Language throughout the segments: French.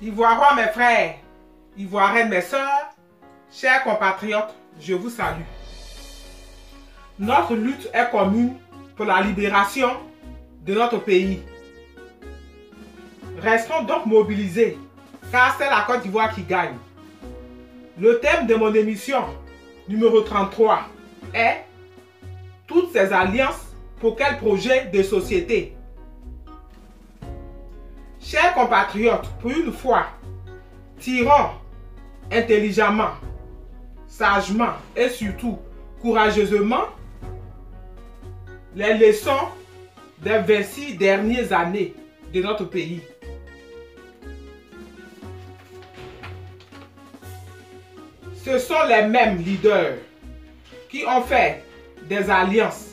Ivoirois, mes frères, Ivoiriennes, mes sœurs, chers compatriotes, je vous salue. Notre lutte est commune pour la libération de notre pays. Restons donc mobilisés, car c'est la Côte d'Ivoire qui gagne. Le thème de mon émission numéro 33 est « Toutes ces alliances pour quel projet de société ?» Chers compatriotes, pour une fois, tirons intelligemment, sagement et surtout courageusement les leçons des 26 dernières années de notre pays. Ce sont les mêmes leaders qui ont fait des alliances.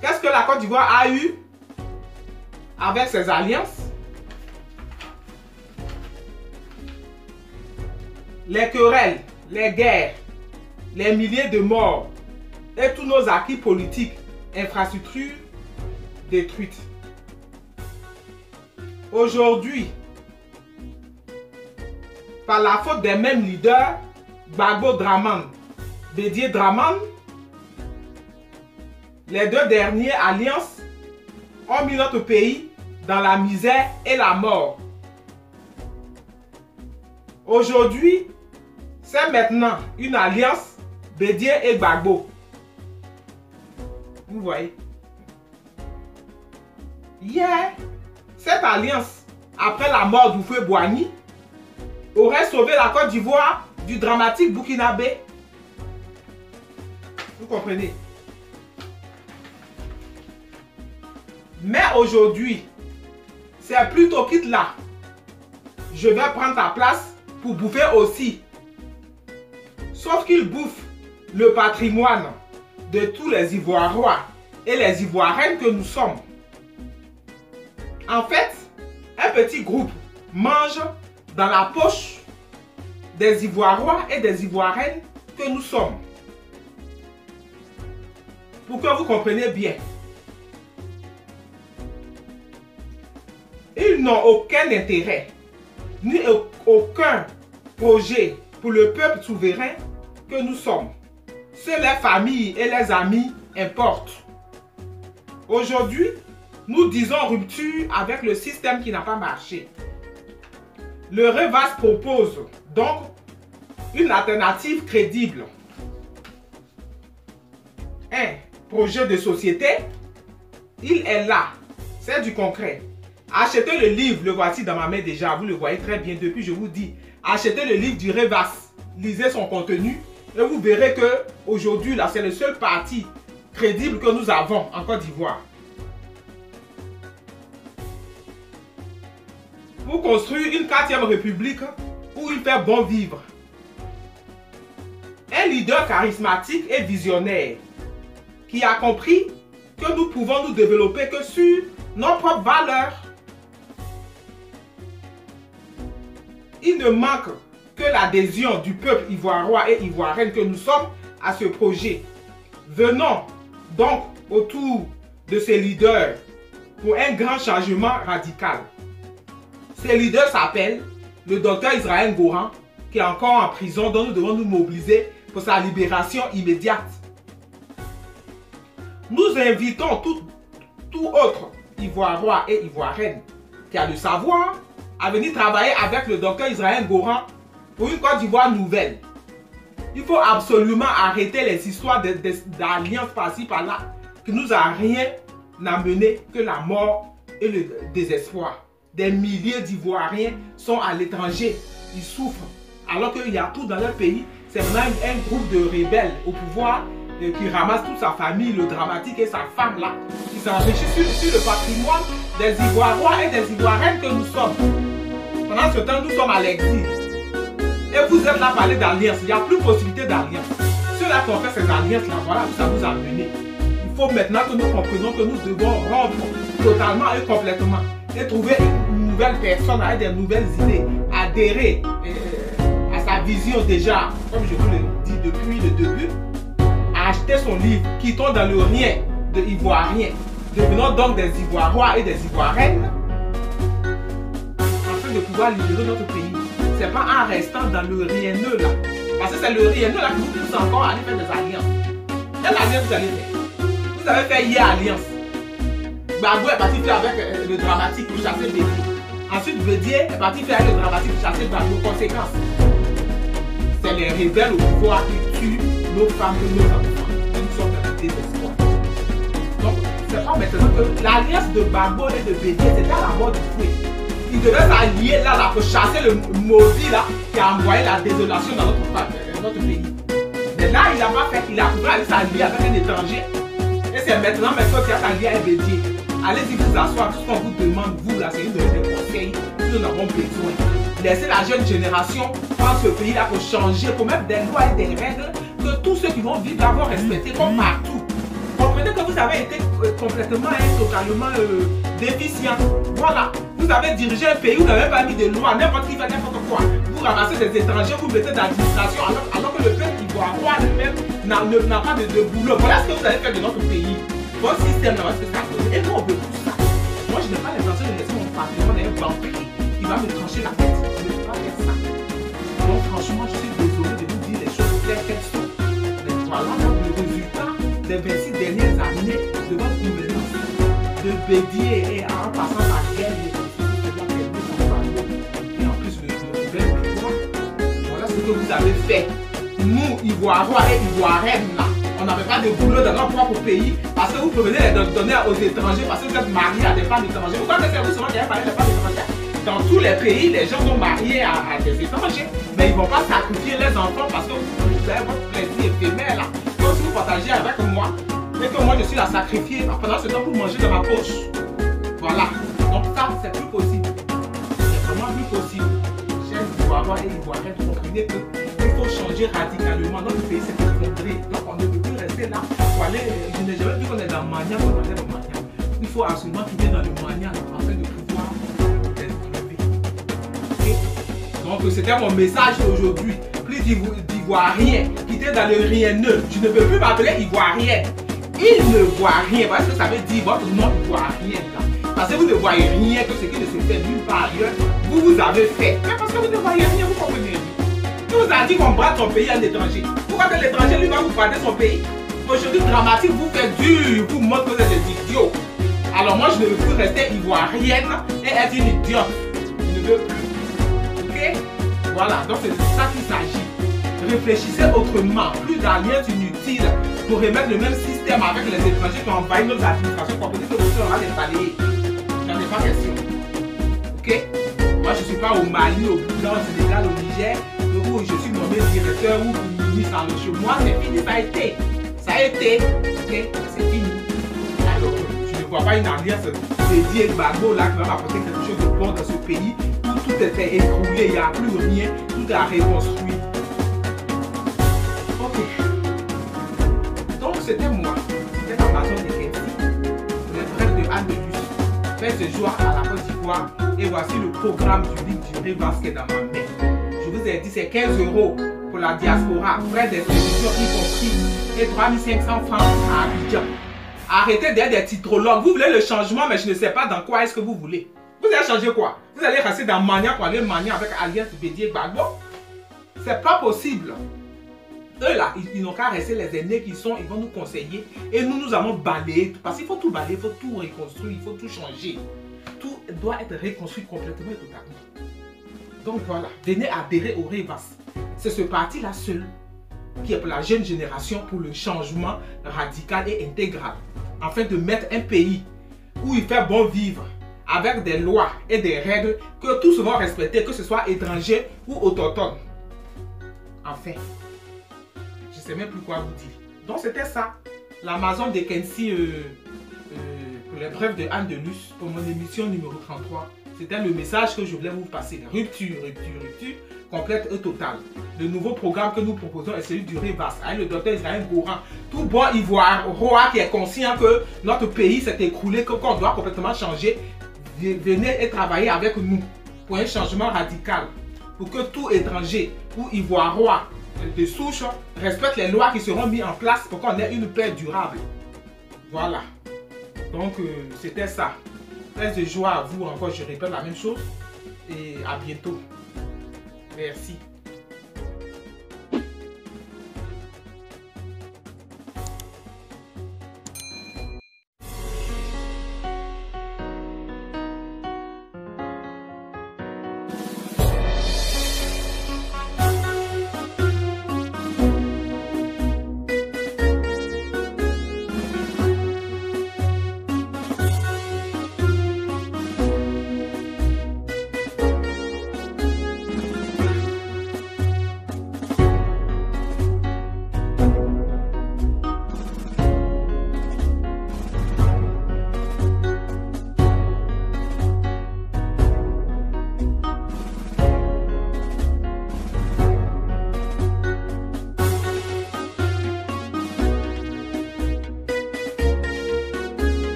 Qu'est-ce que la Côte d'Ivoire a eu avec ces alliances? Les querelles, les guerres, les milliers de morts et tous nos acquis politiques, infrastructures détruites. Aujourd'hui, par la faute des mêmes leaders, Gbagbo Dramane, Bédié Dramane, les deux dernières alliances ont mis notre pays dans la misère et la mort. Aujourd'hui, c'est maintenant une alliance Bédié et Gbagbo. Vous voyez? Hier, cette alliance, après la mort d'Houphouët-Boigny, aurait sauvé la Côte d'Ivoire du dramatique burkinabé. Vous comprenez? Mais aujourd'hui, c'est plutôt quitte là. Je vais prendre ta place pour bouffer aussi. Sauf qu'il bouffe le patrimoine de tous les Ivoirois et les Ivoiriennes que nous sommes. En fait, un petit groupe mange dans la poche des Ivoirois et des Ivoiriennes que nous sommes. Pour que vous compreniez bien. Ils n'ont aucun intérêt, ni aucun projet pour le peuple souverain que nous sommes. Seules les familles et les amis importent. Aujourd'hui, nous disons rupture avec le système qui n'a pas marché. Le REVAS propose donc une alternative crédible. Un projet de société, il est là, c'est du concret. Achetez le livre, le voici dans ma main déjà, vous le voyez très bien depuis, je vous dis. Achetez le livre du REVAS, lisez son contenu et vous verrez que aujourd'hui là, c'est le seul parti crédible que nous avons en Côte d'Ivoire. Pour construire une 4e république où il fait bon vivre. Un leader charismatique et visionnaire qui a compris que nous pouvons nous développer que sur nos propres valeurs. Il ne manque que l'adhésion du peuple ivoirois et ivoirienne que nous sommes à ce projet. Venons donc autour de ces leaders pour un grand changement radical. Ces leaders s'appellent le docteur Israël Goran, qui est encore en prison, dont nous devons nous mobiliser pour sa libération immédiate. Nous invitons tout autre Ivoirois et Ivoirienne qui a le savoir à venir travailler avec le docteur Israël Goran pour une Côte d'Ivoire nouvelle. Il faut absolument arrêter les histoires d'alliances par-ci par-là qui nous a rien amené que la mort et le désespoir. Des milliers d'Ivoiriens sont à l'étranger, ils souffrent, alors qu'il y a tout dans leur pays. C'est maintenant un groupe de rebelles au pouvoir qui ramasse toute sa famille, le dramatique et sa femme là, qui s'enrichissent sur le patrimoine des Ivoirois et des Ivoiriennes que nous sommes. Pendant ce temps, nous sommes à l'exil. Et vous êtes là à parler d'alliance, il n'y a plus possibilité d'alliance. Ceux-là qui ont fait ces alliances là, voilà où ça nous a mené. Il faut maintenant que nous comprenions que nous devons rompre totalement et complètement et trouver une nouvelle personne avec des nouvelles idées, adhérer à sa vision déjà, comme je vous le dis depuis le début, acheter son livre, quittons dans le rien de Ivoiriens, devenons donc des Ivoirois et des Ivoiriennes, afin de pouvoir libérer notre pays. C'est pas en restant dans le rienneux là. Parce que c'est le rienneux là qui vous pousse encore à aller faire des alliances. Quelle alliance vous allez faire? Vous avez fait hier alliance. Gbagbo est parti faire avec le dramatique pour chasser Bédié. Ensuite, Bédié est parti faire avec le dramatique pour chasser Gbagbo. Conséquence, c'est les rebelles au pouvoir qui tuent nos femmes et nos enfants. Une sorte de désespoir. Donc, c'est pas maintenant que l'alliance de Gbagbo et de Bédié, c'était à la mort du fouet. Ils devaient s'allier là pour chasser le maudit là qui a envoyé la désolation dans notre pays. Mais là, il n'a pas fait, il a voulu aller s'allier avec un étranger. Et c'est maintenant qu'il a s'allié avec Bédié. Allez-y vous asseoir, tout ce qu'on vous demande, vous là, c'est une de des conseils que nous avons besoin. Laissez la jeune génération prendre ce pays là pour changer, pour mettre des lois et des règles que tous ceux qui vont vivre là vont respecter comme partout. Comprenez que vous avez été complètement et totalement déficient. Voilà. Vous avez dirigé un pays, vous n'avez pas mis de loi, n'importe qui fait n'importe quoi. Vous ramassez des étrangers, vous mettez dans l'administration alors que le peuple ivoirien lui-même n'a pas de boulot. Voilà ce que vous avez fait de notre pays. Votre système, là, ce que ça donne. Et nous, on veut tout ça. Moi, je n'ai pas l'intention de laisser mon patrimoine d'un banquier qui va me trancher la tête. Je ne veux pas faire ça. Donc, franchement, je suis désolé de vous dire les choses telles qu'elles sont. Mais voilà le résultat des 26 dernières années de votre gouvernance. De Bédié et en passant par guerre. Et en plus, le gouvernement. Voilà ce que vous avez fait. Nous, Ivoiriens et Ivoiriennes, là. On n'avait pas de boulot dans notre propre pays parce que vous provenez les donner aux étrangers parce que vous êtes mariés à des femmes étrangères. Vous croyez que c'est vous seulement qui avez parlé des femmes étrangères? Dans tous les pays, les gens sont mariés à des étrangers. Mais ils ne vont pas sacrifier les enfants parce que vous avez votre plaisir éphémère là. Donc si vous partagez avec moi et que moi je suis la sacrifiée, pendant ce temps vous mangez de ma poche. Voilà. Donc ça, c'est plus possible. C'est vraiment plus possible. Chers Ivoiriens et Ivoiriennes, vous comprenez qu'il faut changer radicalement. Notre pays s'est effondré. Donc on ne peut plus rester là pour aller. Je n'ai jamais vu qu'on est dans le Mania pour aller au Mania. Il faut absolument quitter dans le Mania afin de pouvoir être levé. Okay? Donc c'était mon message aujourd'hui. Plus d'Ivoiriens, quitter dans le rienneux. Je ne peux plus m'appeler Ivoirienne. Il ne voit rien. Parce que ça veut dire votre nom ne voit rien là. Parce que vous ne voyez rien que ce qui ne se fait nulle part ailleurs. Vous avez fait. Mais parce que vous ne voyez rien, vous comprenez. Qui vous a dit qu'on brade son pays à l'étranger? Pourquoi que l'étranger lui va vous brader son pays? Aujourd'hui, dramatique vous fait dur, vous montre que vous êtes des idiots. Alors moi, je ne veux plus rester ivoirienne et être une idiote. Je ne veux plus. Ok? Voilà, donc c'est de ça qu'il s'agit. Réfléchissez autrement, plus d'alliances inutiles pour remettre le même système avec les étrangers qui ont envahi nos administrations. Comprenez que vous aura les balayer. J'en ai pas question. Ok? Moi, je ne suis pas au Mali, au Bouddha, au Sénégal, au Niger, où je suis nommé directeur ou ministre en chez moi. C'est fini, ça a été. Ça a été. Ok? C'est fini. Alors, je ne vois pas une alliance dédiée Gbagbo là qui va m'apporter quelque chose de bon dans ce pays où tout était écroulé, il n'y a plus rien, tout est à reconstruire. Ok. Donc, c'était moi. C'était Amazon de Kensi, le frère de Anne de Luce. Fait ce jour à la Côte d'Ivoire. Et voici le programme du livre du Rivas qui est dans ma main. Je vous ai dit, c'est 15 € pour la diaspora, frais d'expédition y compris, et 3500 francs à Abidjan. Arrêtez d'être des titrologues. Vous voulez le changement, mais je ne sais pas dans quoi est-ce que vous voulez. Vous allez changer quoi? Vous allez rester dans Mania pour aller Mania avec Alliance Bédié Gbagbo? C'est pas possible. Eux là, ils n'ont qu'à rester les aînés qui sont, ils vont nous conseiller. Et nous allons balayer. Parce qu'il faut tout balayer, il faut tout reconstruire, il faut tout changer. Tout doit être reconstruit complètement et totalement. Donc voilà, venez adhérer au Rivas. C'est ce parti-là seul qui est pour la jeune génération, pour le changement radical et intégral. Afin de mettre un pays où il fait bon vivre, avec des lois et des règles que tous vont respecter, que ce soit étranger ou autochtone. Enfin, je ne sais même plus quoi vous dire. Donc c'était ça, l'Amazon de Kensi pour les brèves de Anne de Luce, pour mon émission numéro 33. C'était le message que je voulais vous passer. Rupture, rupture, rupture, complète et totale. Le nouveau programme que nous proposons est celui du Rivas, avec le docteur Israël Goran. Tout bon Ivoirien qui est conscient que notre pays s'est écroulé, qu'on doit complètement changer. Venez et travailler avec nous pour un changement radical. Pour que tout étranger ou Ivoirien de souche respecte les lois qui seront mises en place pour qu'on ait une paix durable. Voilà. Donc, c'était ça. Très de joie à vous encore, je répète la même chose. Et à bientôt. Merci.